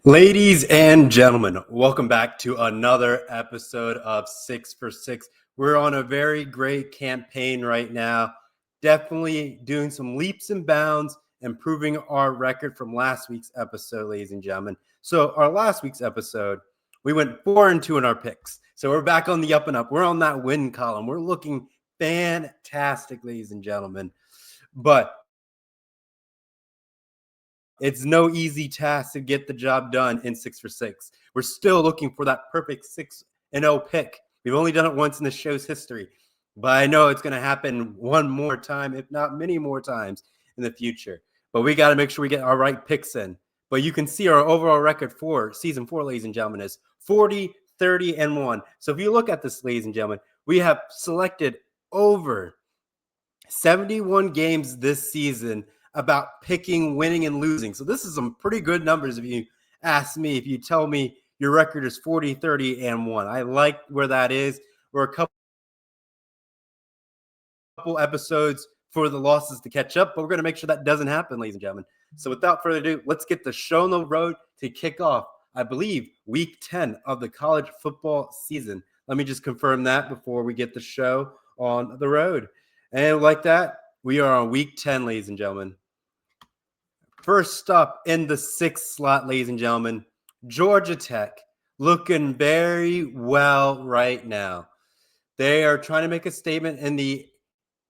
Ladies and gentlemen, welcome back to another episode of 6 for 6. We're on a very great campaign right now, definitely doing some leaps and bounds, improving our record from last week's episode, ladies and gentlemen. So, our last week's episode, we went 4-2 in our picks. So, we're back on the up and up. We're on that win column. We're looking fantastic, ladies and gentlemen. But it's no easy task to get the job done in 6 for 6. We're still looking for that perfect 6-0 pick. We've only done it once in the show's history, but I know it's going to happen one more time, if not many more times in the future. But we got to make sure we get our right picks in. But you can see our overall record for season 4, ladies and gentlemen, is 40, 30, and 1. So if you look at this, ladies and gentlemen, we have selected over 71 games this season about picking, winning, and losing. So this is some pretty good numbers if you ask me, if you tell me your record is 40, 30, and 1. I like where that is. We're a couple episodes for the losses to catch up, but we're going to make sure that doesn't happen, ladies and gentlemen. So without further ado, let's get the show on the road to kick off, I believe, week 10 of the college football season. Let me just confirm that before we get the show on the road. And like that, we are on week 10, ladies and gentlemen. First up in the 6th slot, ladies and gentlemen, Georgia Tech, looking very well right now. They are trying to make a statement in the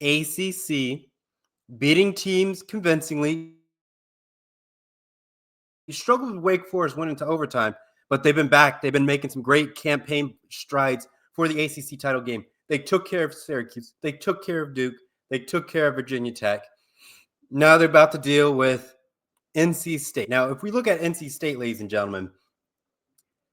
ACC, beating teams convincingly. He struggled with Wake Forest, went into overtime, but they've been back. They've been making some great campaign strides for the ACC title game. They took care of Syracuse. They took care of Duke. They took care of Virginia Tech. Now they're about to deal with NC State. Now, if we look at NC State, ladies and gentlemen,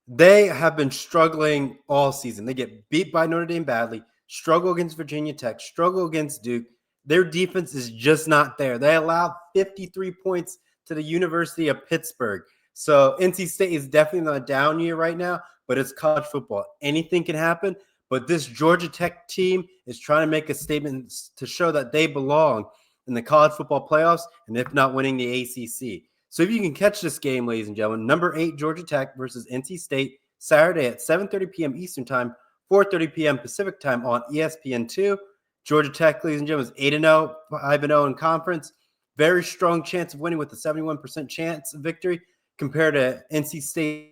they have been struggling all season. They get beat by Notre Dame badly, struggle against Virginia Tech, struggle against Duke. Their defense is just not there. They allowed 53 points to the University of Pittsburgh. So NC State is definitely on a down year right now, but it's college football. Anything can happen. But this Georgia Tech team is trying to make a statement to show that they belong in the college football playoffs, and if not winning the ACC. So if you can catch this game, ladies and gentlemen, number 8 Georgia Tech versus NC State, Saturday at 7:30 p.m. Eastern Time, 4:30 p.m. Pacific Time on ESPN2. Georgia Tech, ladies and gentlemen, is 8-0, 5-0 in conference. Very strong chance of winning with a 71% chance of victory compared to NC State's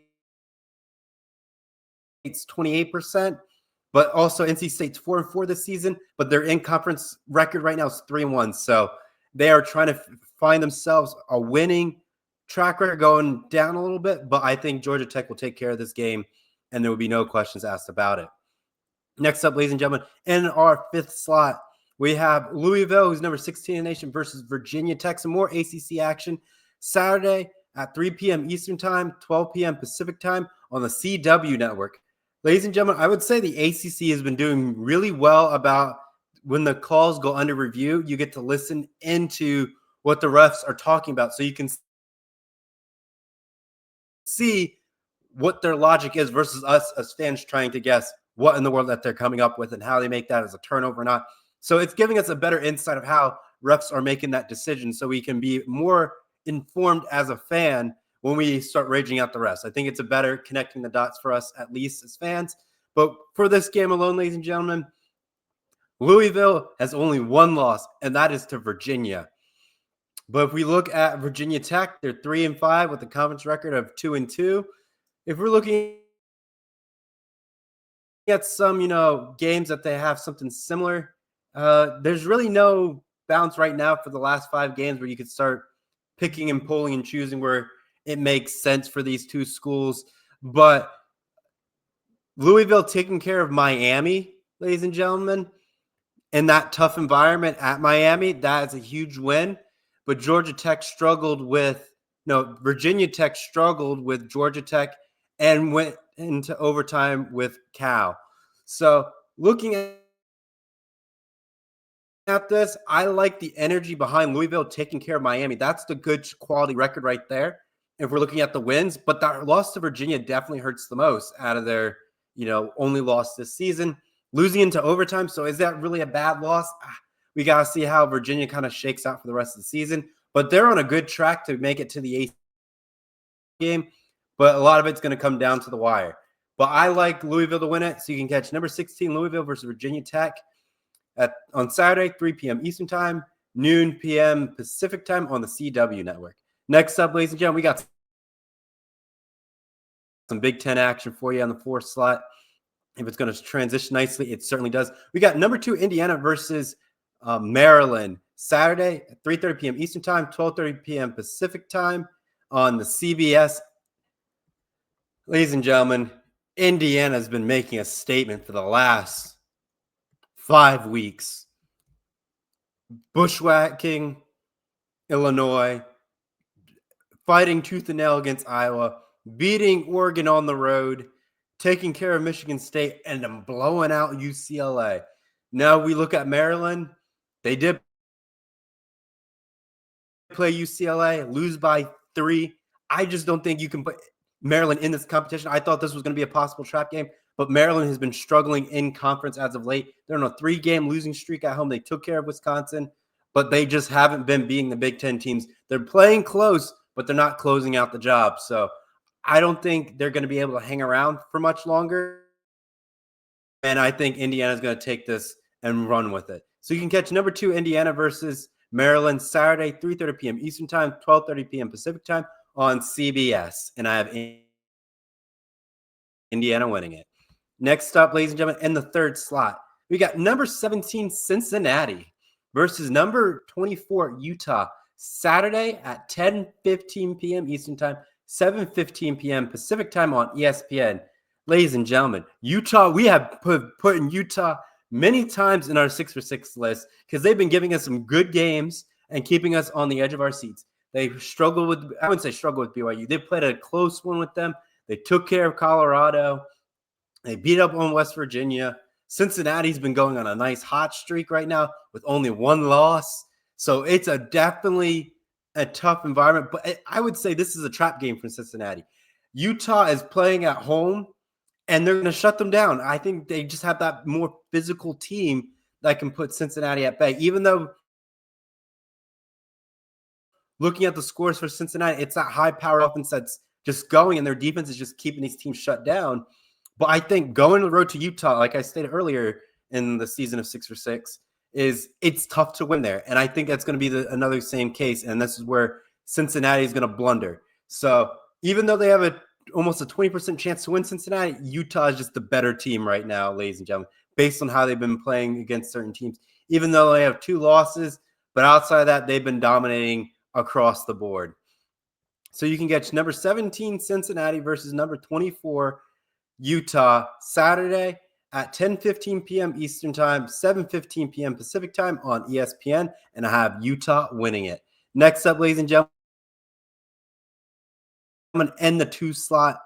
28%. But also NC State's 4-4 this season, but their in-conference record right now is 3-1. So they are trying to find themselves a winning track record, going down a little bit, but I think Georgia Tech will take care of this game, and there will be no questions asked about it. Next up, ladies and gentlemen, in our 5th slot, we have Louisville, who's number 16 in the nation, versus Virginia Tech. Some more ACC action Saturday at 3 p.m. Eastern Time, 12 p.m. Pacific Time on the CW network. Ladies and gentlemen, I would say the ACC has been doing really well about when the calls go under review, you get to listen into what the refs are talking about so you can see what their logic is versus us as fans trying to guess what in the world that they're coming up with and how they make that as a turnover or not. So it's giving us a better insight of how refs are making that decision so we can be more informed as a fan when we start raging out the refs. I think it's a better connecting the dots for us, at least as fans. But for this game alone, ladies and gentlemen, Louisville has only one loss, and that is to Virginia. But if we look at Virginia Tech, they're 3-5 with a conference record of 2-2. If we're looking at some, games that they have something similar, there's really no bounce right now for the last 5 games where you could start picking and pulling and choosing where it makes sense for these two schools. But Louisville taking care of Miami, ladies and gentlemen, in that tough environment at Miami, that is a huge win. But Virginia Tech struggled with Georgia Tech and went into overtime with Cal. So looking at this, I like the energy behind Louisville taking care of Miami. That's the good quality record right there if we're looking at the wins. But that loss to Virginia definitely hurts the most out of their, only loss this season. Losing into overtime, so is that really a bad loss? We got to see how Virginia kind of shakes out for the rest of the season. But they're on a good track to make it to the 8th game. but a lot of it's going to come down to the wire. But I like Louisville to win it, so you can catch number 16 Louisville versus Virginia Tech on Saturday, 3 p.m. Eastern Time, noon p.m. Pacific Time on the CW network. Next up, ladies and gentlemen, we got some Big Ten action for you on the 4th slot. If it's going to transition nicely, it certainly does. We got number 2 Indiana versus Maryland, Saturday at 3:30 p.m. Eastern Time, 12:30 p.m. Pacific Time on the CBS. Ladies and gentlemen, Indiana has been making a statement for the last 5 weeks. Bushwhacking Illinois, fighting tooth and nail against Iowa, beating Oregon on the road, taking care of Michigan State, and then blowing out UCLA. Now we look at Maryland. They did play UCLA, lose by 3. I just don't think you can put Maryland in this competition. I thought this was going to be a possible trap game, but Maryland has been struggling in conference as of late. They're on a 3-game losing streak at home. They took care of Wisconsin, but they just haven't been beating the Big Ten teams. They're playing close, but they're not closing out the job. So I don't think they're going to be able to hang around for much longer. And I think Indiana is going to take this and run with it. So you can catch number 2 Indiana versus Maryland Saturday, 3:30 p.m. Eastern Time, 12:30 p.m. Pacific Time on CBS. And I have Indiana winning it. Next up, ladies and gentlemen, in the 3rd slot, we got number 17 Cincinnati versus number 24 Utah, Saturday at 10:15 p.m. Eastern Time, 7:15 p.m. Pacific Time on ESPN. Ladies and gentlemen, Utah, we have put in Utah many times in our 6 for 6 list because they've been giving us some good games and keeping us on the edge of our seats. They struggled with, I wouldn't say struggle with BYU. They played a close one with them. They took care of Colorado. They beat up on West Virginia. Cincinnati's been going on a nice hot streak right now with only 1 loss. So it's definitely a tough environment. But I would say this is a trap game for Cincinnati. Utah is playing at home, and they're going to shut them down. I think they just have that more physical team that can put Cincinnati at bay. Even though looking at the scores for Cincinnati, it's that high-powered offense that's just going, and their defense is just keeping these teams shut down. But I think going on the road to Utah, like I stated earlier in the season of 6 for 6, it's tough to win there. And I think that's going to be another same case. And this is where Cincinnati is going to blunder. So even though they have almost a 20% chance to win Cincinnati, Utah is just the better team right now, ladies and gentlemen, based on how they've been playing against certain teams. Even though they have 2 losses, but outside of that, they've been dominating across the board. So you can get number 17 Cincinnati versus number 24 Utah Saturday at 10:15 p.m. Eastern Time, 7:15 p.m. Pacific Time on ESPN, and I have Utah winning it. Next up, ladies and gentlemen, in the 2 slot,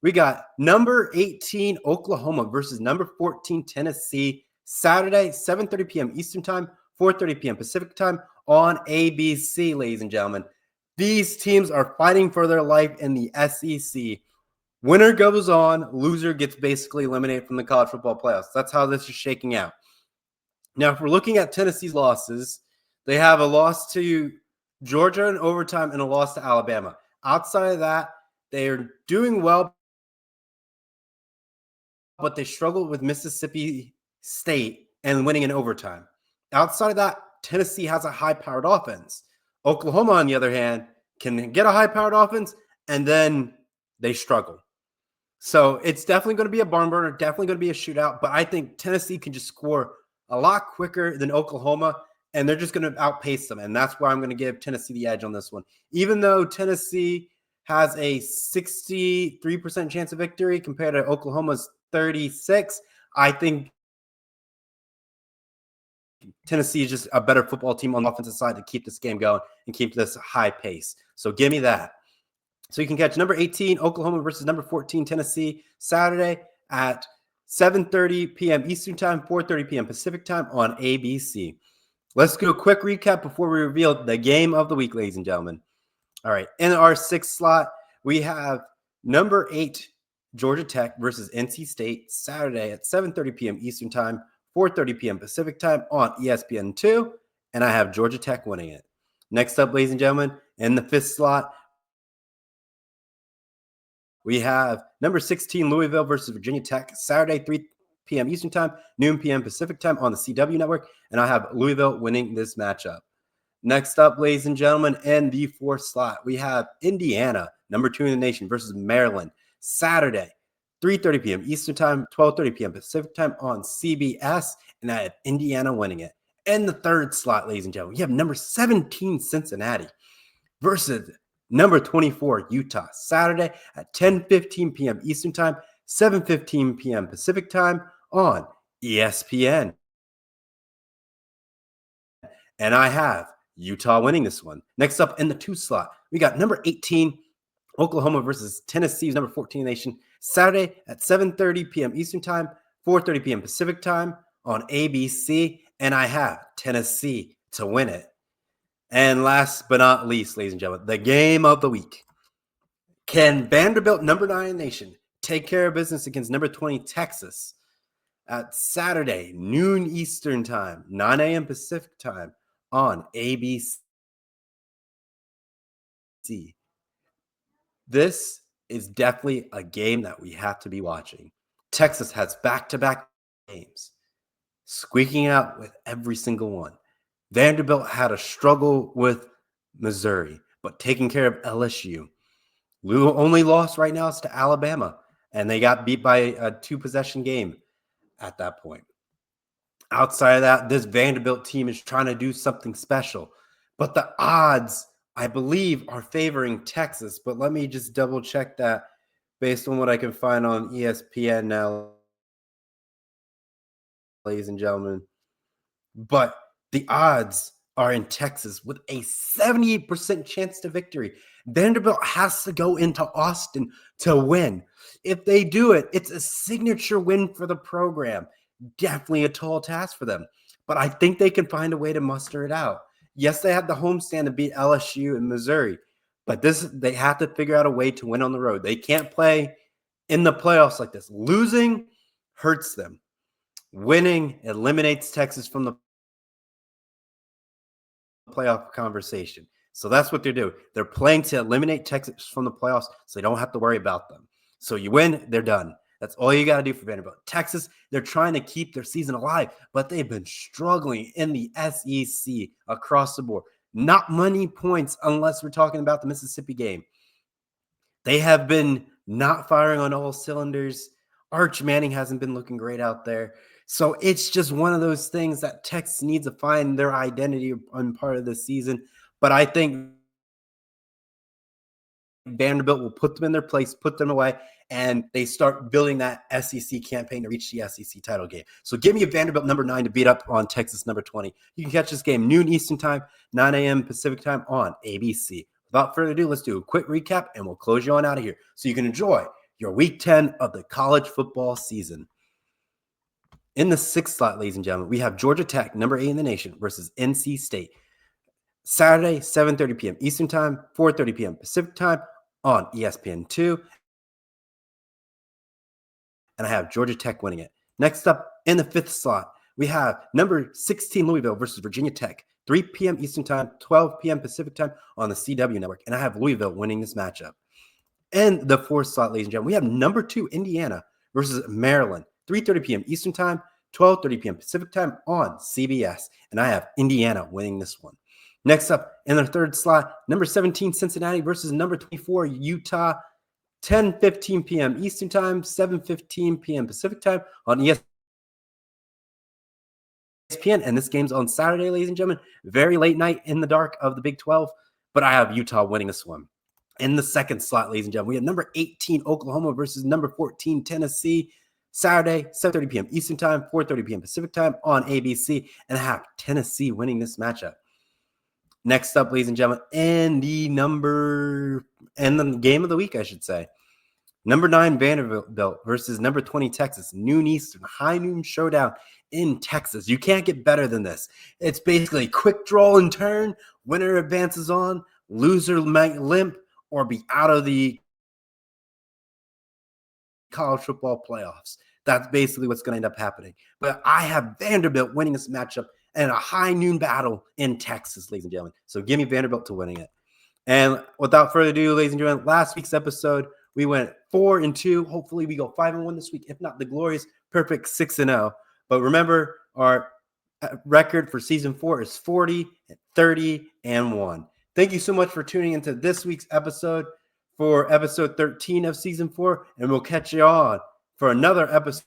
we got number 18 Oklahoma versus number 14 Tennessee Saturday, 7:30 p.m. Eastern Time, 4:30 p.m. Pacific Time on ABC, ladies and gentlemen. These teams are fighting for their life in the SEC. Winner goes on, loser gets basically eliminated from the college football playoffs. That's how this is shaking out. Now, if we're looking at Tennessee's losses, they have a loss to Georgia in overtime and a loss to Alabama. Outside of that, they are doing well, but they struggled with Mississippi State and winning in overtime. Outside of that, Tennessee has a high-powered offense. Oklahoma, on the other hand, can get a high-powered offense, and then they struggle. So it's definitely going to be a barn burner, definitely going to be a shootout, but I think Tennessee can just score a lot quicker than Oklahoma, and they're just going to outpace them, and that's why I'm going to give Tennessee the edge on this one. Even though Tennessee has a 63% chance of victory compared to Oklahoma's 36, I think Tennessee is just a better football team on the offensive side to keep this game going and keep this high pace. So give me that. So you can catch number 18 Oklahoma versus number 14 Tennessee Saturday at 7:30 p.m. Eastern Time, 4:30 p.m. Pacific Time on ABC. Let's do a quick recap before we reveal the game of the week, ladies and gentlemen. All right, in our 6th slot, we have number 8 Georgia Tech versus NC State Saturday at 7:30 p.m. Eastern Time, 4:30 p.m. Pacific Time on ESPN2, and I have Georgia Tech winning it. Next up, ladies and gentlemen, in the 5th slot, We have number 16 Louisville versus Virginia Tech, Saturday, 3 p.m. Eastern Time, noon p.m. Pacific Time on the CW Network, and I have Louisville winning this matchup. Next up, ladies and gentlemen, in the fourth slot, we have Indiana, number 2 in the nation, versus Maryland, Saturday, 3:30 p.m. Eastern Time, 12:30 p.m. Pacific Time on CBS, and I have Indiana winning it. In the third slot, ladies and gentlemen, we have number 17 Cincinnati versus number 24 Utah, Saturday at 10:15 p.m. Eastern Time, 7:15 p.m. Pacific Time on ESPN. And I have Utah winning this one. Next up in the 2 slot, we got number 18 Oklahoma versus Tennessee's number 14 nation, Saturday at 7:30 p.m. Eastern Time, 4:30 p.m. Pacific Time on ABC, and I have Tennessee to win it. And last but not least, ladies and gentlemen, the game of the week. Can Vanderbilt, number 9 nation, take care of business against number 20 Texas at Saturday, noon Eastern Time, 9 a.m. Pacific Time on ABC? This is definitely a game that we have to be watching. Texas has back-to-back games, squeaking out with every single one. Vanderbilt had a struggle with Missouri, but taking care of LSU. Only loss right now is to Alabama, and they got beat by a 2-possession game at that point. Outside of that, this Vanderbilt team is trying to do something special, but the odds, I believe, are favoring Texas. But let me just double check that based on what I can find on ESPN now, ladies and gentlemen. But the odds are in Texas with a 78% chance to victory. Vanderbilt has to go into Austin to win. If they do it, it's a signature win for the program. Definitely a tall task for them, but I think they can find a way to muster it out. Yes, they have the homestand to beat LSU and Missouri, but they have to figure out a way to win on the road. They can't play in the playoffs like this. Losing hurts them. Winning eliminates Texas from the playoff conversation. So that's what they're doing. They're playing to eliminate Texas from the playoffs so they don't have to worry about them. So you win, they're done. That's all you got to do for Vanderbilt. Texas, they're trying to keep their season alive, but they've been struggling in the SEC across the board. Not many points unless we're talking about the Mississippi game. They have been not firing on all cylinders. Arch Manning hasn't been looking great out there. So it's just one of those things that Texas needs to find their identity on part of the season. But I think Vanderbilt will put them in their place, put them away, and they start building that SEC campaign to reach the SEC title game. So give me a Vanderbilt number 9 to beat up on Texas number 20. You can catch this game noon Eastern Time, 9 a.m. Pacific Time on ABC. Without further ado, let's do a quick recap, and we'll close you on out of here so you can enjoy your Week 10 of the college football season. In the 6th slot, ladies and gentlemen, we have Georgia Tech, number 8 in the nation, versus NC State. Saturday, 7:30 p.m. Eastern Time, 4:30 p.m. Pacific Time on ESPN2. And I have Georgia Tech winning it. Next up, in the 5th slot, we have number 16 Louisville versus Virginia Tech, 3 p.m. Eastern Time, 12 p.m. Pacific Time on the CW Network. And I have Louisville winning this matchup. In the 4th slot, ladies and gentlemen, we have number 2 Indiana versus Maryland, 3:30 p.m. Eastern Time, 12:30 p.m. Pacific Time on CBS. And I have Indiana winning this one. Next up, in the 3rd slot, number 17 Cincinnati versus number 24 Utah, 10:15 p.m. Eastern Time, 7:15 p.m. Pacific Time on ESPN. And this game's on Saturday, ladies and gentlemen. Very late night in the dark of the Big 12, but I have Utah winning this one. In the 2nd slot, ladies and gentlemen, we have number 18 Oklahoma versus number 14 Tennessee, Saturday, 7:30 p.m. Eastern Time, 4:30 p.m. Pacific Time on ABC, and I have Tennessee winning this matchup. Next up, ladies and gentlemen, and the game of the week, I should say. Number 9 Vanderbilt versus number 20 Texas, noon Eastern, high noon showdown in Texas. You can't get better than this. It's basically quick draw and turn. Winner advances on. Loser might limp or be out of the college football playoffs. That's basically what's going to end up happening. But I have Vanderbilt winning this matchup and a high noon battle in Texas, ladies and gentlemen. So give me Vanderbilt to winning it. And without further ado, ladies and gentlemen, last week's episode, We went 4-2. Hopefully, we go 5-1 this week. If not, the glorious perfect 6-0. But remember, our record for season 4 is 40-30-1. Thank you so much for tuning into this week's episode for episode 13 of season 4, and we'll catch you on for another episode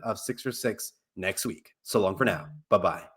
of 6 for 6 next week. So long for now. Bye-bye.